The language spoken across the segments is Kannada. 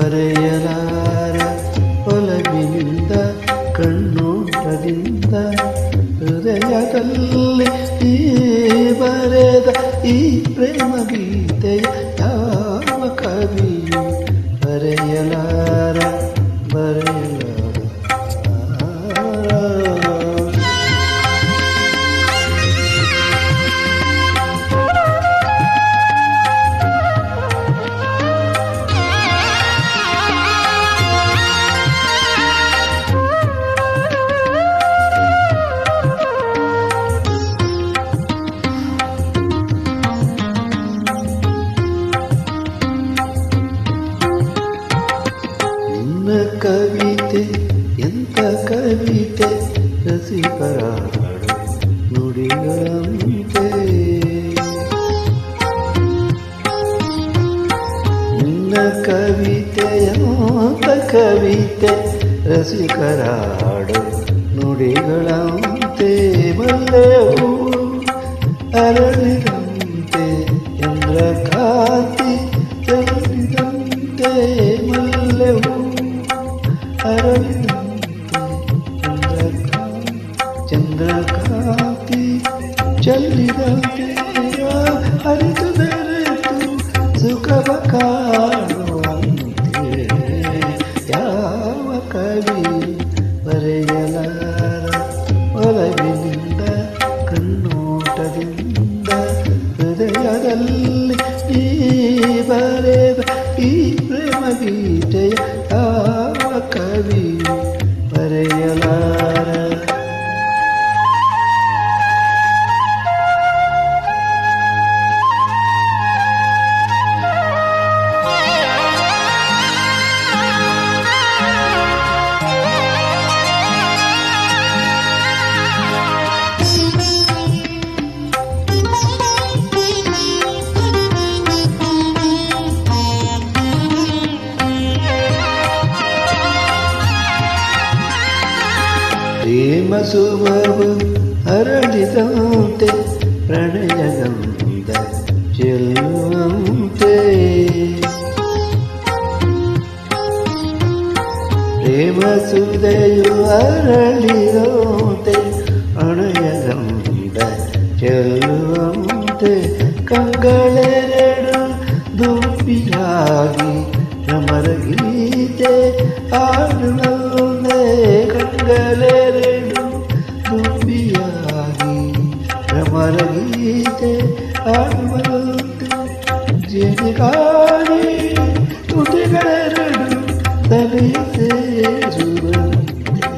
ಬರೆಯಲಾರ ಒಲವಿನಿಂದ ಕಣ್ಣೋಟದಿಂದ ಹೃದಯದಲ್ಲಿ ಈ ಬರೆದ ಈ ಪ್ರೇಮ ಗೀತೆಯ ಯಾವ ಕವಿಯು ಬರೆಯಲಾರ ಬರೆಯಲಾರ. ಕವಿತೆ ಎಂತ ಕವಿತೆ ರಸಿಕರ ನುಡಿಗಳಂತೆ ನಿನ್ನ ಕವಿತೆ ಎಂತ ಕವಿತೆ ರಸಿಕರ ನುಡಿಗಳಂತೆ ಮಲ್ಲೆವು ಅರಳಿದಂತೆ ಚಂದ್ರಕಾಂತಿ ಚಲಿಸಿದಂತೆ ಮಲ್ಲೆವು ಚಂದ್ರಕಾಂತಿ ಚೆಲ್ಲಿದಂತೆ ಅರಿತು ಬೆರೆತು ಸುಖವ ಕಾಣುವಂತೆ ಯಾವ ಕವಿ ಬರೆಯಲಾರ ಒಲವಿನಿಂದ ಕಣ್ಣೋಟದಿಂದ ಹೃದಯದಲ್ಲಿ ಈ ಬರೆದ ಈ ಪ್ರೇಮ ಗೀತೆಯ ಯಾವ ಕವಿಯು ಬರೆಯಲಾರ. ಪ್ರೇಮ ಸುಮವು ಹರಡಿದಂತೆ ಪ್ರಣಯಗಂಧ ಚೆಲ್ಲುವಂತೆ ಪ್ರೇಮ ಸುಧೆಯು ಹರಳಿದಂತೆ ಪ್ರಣಯಗಂಧ ಚೆಲ್ಲುವಂತೆ ಕಂಗಳೆರಡು ದುಂಬಿಯಾಗಿ ಭ್ರಮರ ಗೀತೆ ಹಾಡುವಂತೆ ಕಂಗಳೆರಡು ದುಂಬಿಯಾಗಿ ಭ್ರಮರ ಗೀತೆ ಹಾಡುವಂತೆ ಜೇನುಗಾರಿ ತುಟಿಗಳೆರಡು ತಲೆಯ ಸೇರುವಂತೆ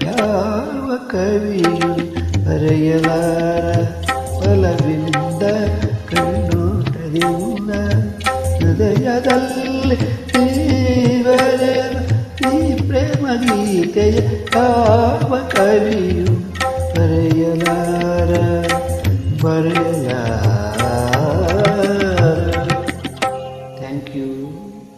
ಯಾವ ಕವಿಯು ಬರೆಯಲಾರ ಒಲವಿನಿಂದ ಕಣ್ಣೋಟದಿಂದ ಹೃದಯದಲ್ಲಿ ಈ ಪ್ರೇಮ ಗೀತೆಯ ಯಾವ ಕವಿಯು ಬರೆಯಲಾರ ಬರೆಯಲಾರ.